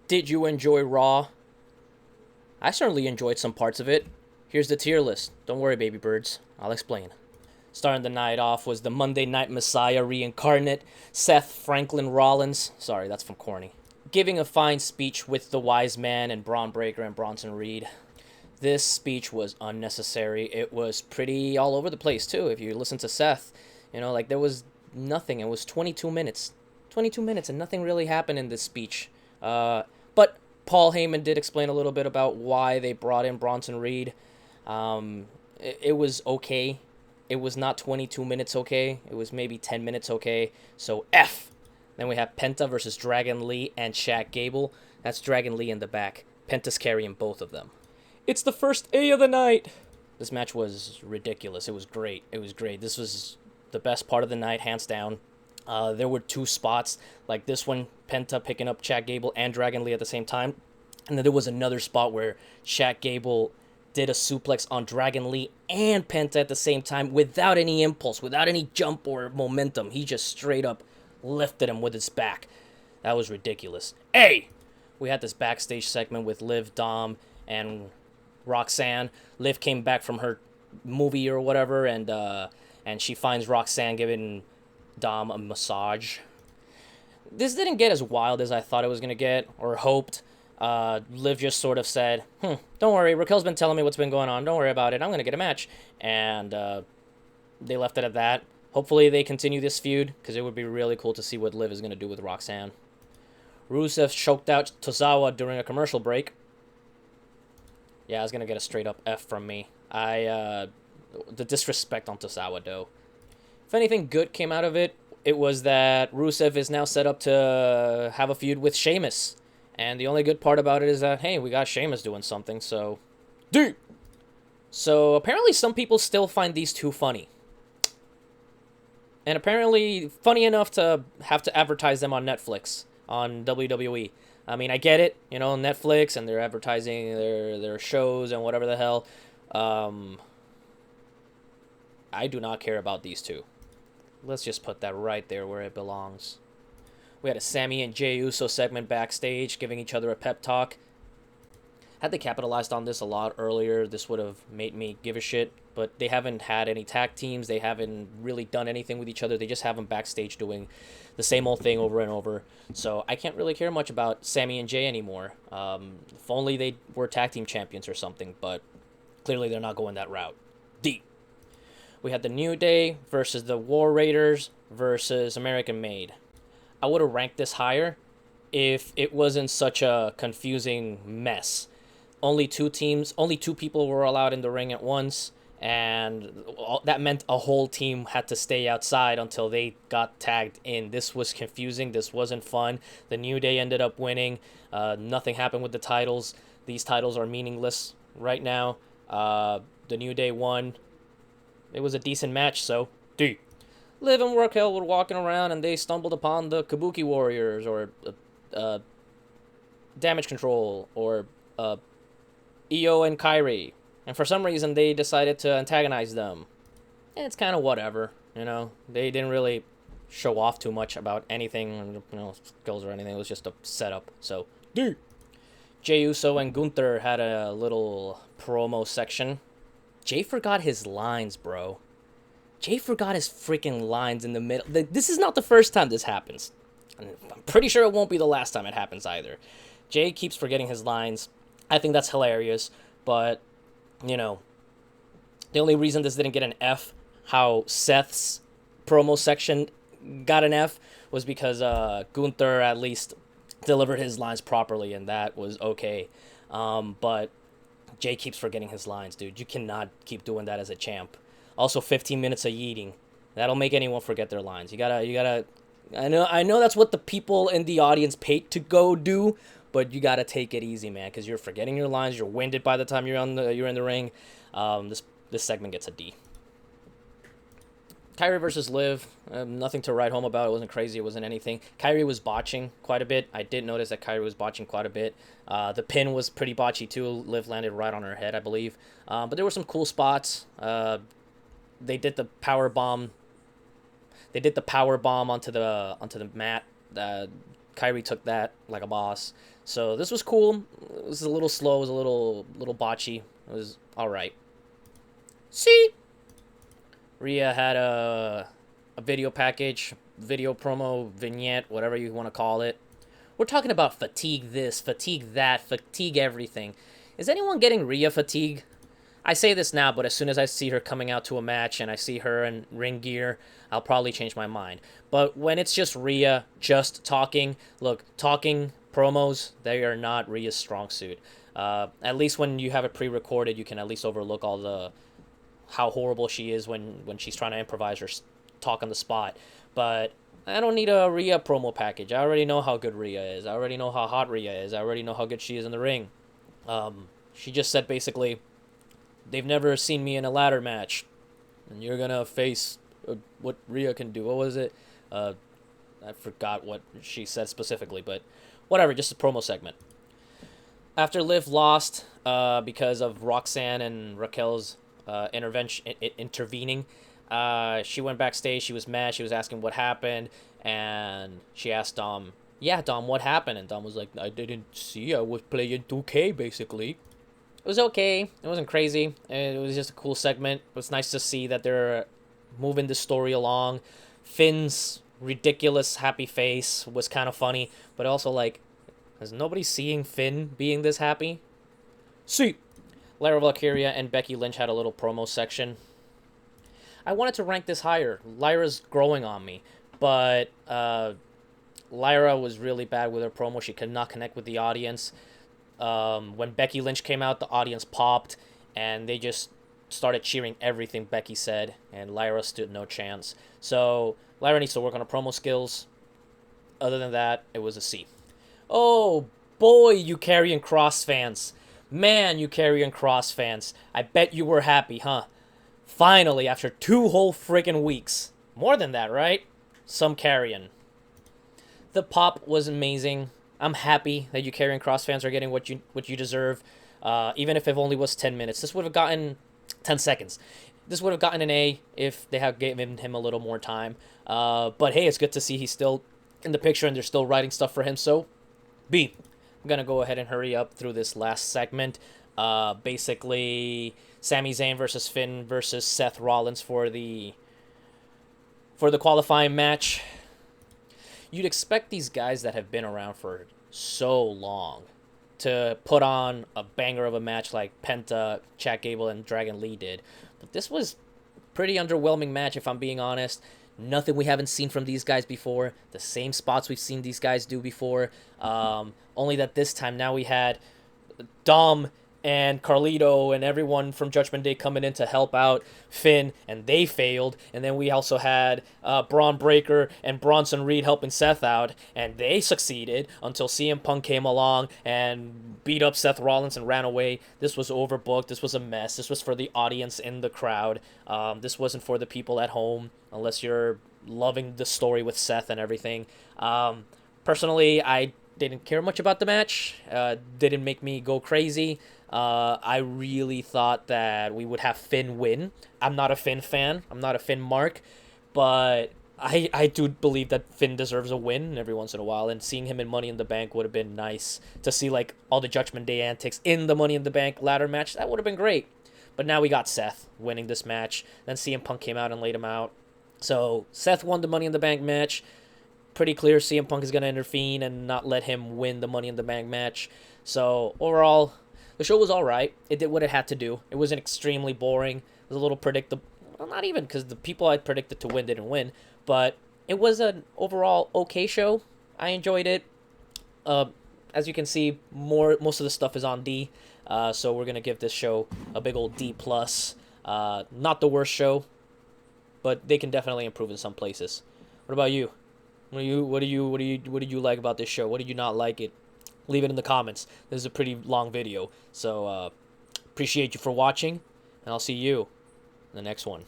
Did you enjoy Raw? I certainly enjoyed some parts of it. Here's the tier list. Don't worry, baby birds. I'll explain. Starting the night off was the Monday Night Messiah reincarnate, Seth Franklin Rollins. Sorry, that's from Corny. Giving a fine speech with the Wise Man and Braun Breaker and Bronson Reed. This speech was unnecessary. It was pretty all over the place, too. If you listen to Seth, like there was nothing. It was 22 minutes. 22 minutes and nothing really happened in this speech. But Paul Heyman did explain a little bit about why they brought in Bronson Reed. It was okay. It was not 22 minutes okay. It was maybe 10 minutes okay. So F. Then we have Penta versus Dragon Lee and Shaq Gable. That's Dragon Lee in the back. Penta's carrying both of them. It's the first A of the night. This match was ridiculous. It was great. It was great. This was the best part of the night, hands down. There were two spots, like this one, Penta picking up Shaq Gable and Dragon Lee at the same time. And then there was another spot where Shaq Gable did a suplex on Dragon Lee and Penta at the same time without any impulse, without any jump or momentum. He just straight up lifted him with his back. That was ridiculous. Hey! We had this backstage segment with Liv, Dom, and Roxanne. Liv came back from her movie or whatever, and she finds Roxanne giving Dom a massage. This didn't get as wild as I thought it was going to get, or hoped. Liv just sort of said, don't worry, Raquel's been telling me what's been going on. Don't worry about it. I'm going to get a match. And they left it at that. Hopefully they continue this feud, because it would be really cool to see what Liv is going to do with Roxanne. Rusev choked out Tozawa during a commercial break. Yeah, I was going to get a straight up F from me. The disrespect on Tozawa, though. If anything good came out of it, it was that Rusev is now set up to have a feud with Sheamus. And the only good part about it is that, hey, we got Sheamus doing something, so... Deep! So, apparently some people still find these two funny. And apparently funny enough to have to advertise them on Netflix, on WWE. I mean, I get it, Netflix, and they're advertising their shows and whatever the hell. I do not care about these two. Let's just put that right there where it belongs. We had a Sami and Jey Uso segment backstage, giving each other a pep talk. Had they capitalized on this a lot earlier, this would have made me give a shit. But they haven't had any tag teams. They haven't really done anything with each other. They just have them backstage doing the same old thing over and over. So I can't really care much about Sami and Jey anymore. If only they were tag team champions or something. But clearly they're not going that route. D. We had the New Day versus the War Raiders versus American Made. I would have ranked this higher if it wasn't such a confusing mess. Only two people were allowed in the ring at once, and that meant a whole team had to stay outside until they got tagged in. This was confusing. This wasn't fun. The New Day ended up winning. Nothing happened with the titles. These titles are meaningless right now. The New Day won. It was a decent match, so D. Liv and Raquel were walking around and they stumbled upon the Kabuki Warriors or Damage Control or Io and Kairi. And for some reason they decided to antagonize them. And it's kind of whatever, They didn't really show off too much about anything, skills or anything. It was just a setup. So, D. Jey Uso and Gunther had a little promo section. Jey forgot his lines, bro. Jey forgot his freaking lines in the middle. This is not the first time this happens. I'm pretty sure it won't be the last time it happens either. Jey keeps forgetting his lines. I think that's hilarious. But, the only reason this didn't get an F, how Seth's promo section got an F, was because Gunther at least delivered his lines properly, and that was okay. But Jey keeps forgetting his lines, dude. You cannot keep doing that as a champ. Also, 15 minutes of yeeting. That'll make anyone forget their lines. You gotta. I know that's what the people in the audience paid to go do, but you gotta take it easy, man, because you're forgetting your lines. You're winded by the time you're in the ring. This segment gets a D. Kairi versus Liv, nothing to write home about. It wasn't crazy. It wasn't anything. Kairi was botching quite a bit. I did notice that Kairi was botching quite a bit. The pin was pretty botchy too. Liv landed right on her head, I believe. But there were some cool spots. They did the power bomb. They did the power bomb onto the mat. Kyrie took that like a boss. So this was cool. It was a little slow. It was a little botchy. It was all right. See, Rhea had a video package, video promo, vignette, whatever you want to call it. We're talking about fatigue this, fatigue that, fatigue everything. Is anyone getting Rhea fatigue? I say this now, but as soon as I see her coming out to a match and I see her in ring gear, I'll probably change my mind. But when it's just Rhea, just talking, look, talking promos, they are not Rhea's strong suit. At least when you have it pre-recorded, you can at least overlook all the how horrible she is when she's trying to improvise or talk on the spot. But I don't need a Rhea promo package. I already know how good Rhea is. I already know how hot Rhea is. I already know how good she is in the ring. She just said basically, they've never seen me in a ladder match, and you're gonna face what Rhea can do. What was it? I forgot what she said specifically, but whatever, just a promo segment. After Liv lost because of Roxanne and Raquel's intervening, she went backstage. She was mad. She was asking what happened, and she asked Dom, "Yeah, Dom, what happened?" And Dom was like, "I didn't see. I was playing 2K, basically." It was okay. It wasn't crazy. It was just a cool segment. It was nice to see that they're moving the story along. Finn's ridiculous happy face was kind of funny, but also like, is nobody seeing Finn being this happy? See, Lyra Valkyria and Becky Lynch had a little promo section. I wanted to rank this higher. Lyra's growing on me, but Lyra was really bad with her promo. She could not connect with the audience. When Becky Lynch came out, the audience popped, and they just started cheering everything Becky said, and Lyra stood no chance. So Lyra needs to work on her promo skills. Other than that, it was a C. Oh boy, you Karrion Kross fans. Man, you Karrion Kross fans. I bet you were happy, huh? Finally, after 2 whole friggin' weeks. More than that, right? Some Karrion. The pop was amazing. I'm happy that you Karrion Kross fans are getting what you deserve. Even if it only was 10 minutes. This would have gotten 10 seconds. This would have gotten an A if they had given him a little more time. But hey, it's good to see he's still in the picture and they're still writing stuff for him. So, B. I'm going to go ahead and hurry up through this last segment. Basically, Sami Zayn versus Finn versus Seth Rollins for the qualifying match. You'd expect these guys that have been around for so long to put on a banger of a match like Penta, Chad Gable, and Dragon Lee did. But this was a pretty underwhelming match, if I'm being honest. Nothing we haven't seen from these guys before. The same spots we've seen these guys do before. Only that this time now we had Dom and Carlito and everyone from Judgment Day coming in to help out Finn, and they failed. And then we also had Braun Breaker and Bronson Reed helping Seth out, and they succeeded until CM Punk came along and beat up Seth Rollins and ran away. This was overbooked. This was a mess. This was for the audience in the crowd. This wasn't for the people at home, unless you're loving the story with Seth and everything. Personally, I didn't care much about the match. Didn't make me go crazy. I really thought that we would have Finn win. I'm not a Finn fan. I'm not a Finn mark. But I do believe that Finn deserves a win every once in a while. And seeing him in Money in the Bank would have been nice. To see like all the Judgment Day antics in the Money in the Bank ladder match, that would have been great. But now we got Seth winning this match. Then CM Punk came out and laid him out. So Seth won the Money in the Bank match. Pretty clear CM Punk is going to intervene and not let him win the Money in the Bank match. So overall, the show was all right. It did what it had to do. It wasn't extremely boring. It was a little predictable. Well, not even, because the people I predicted to win didn't win. But it was an overall okay show. I enjoyed it. As you can see, most of the stuff is on D. So we're going to give this show a big old D+. Not the worst show, but they can definitely improve in some places. What about you? What did you like about this show? What did you not like it? Leave it in the comments. This is a pretty long video, so appreciate you for watching, and I'll see you in the next one.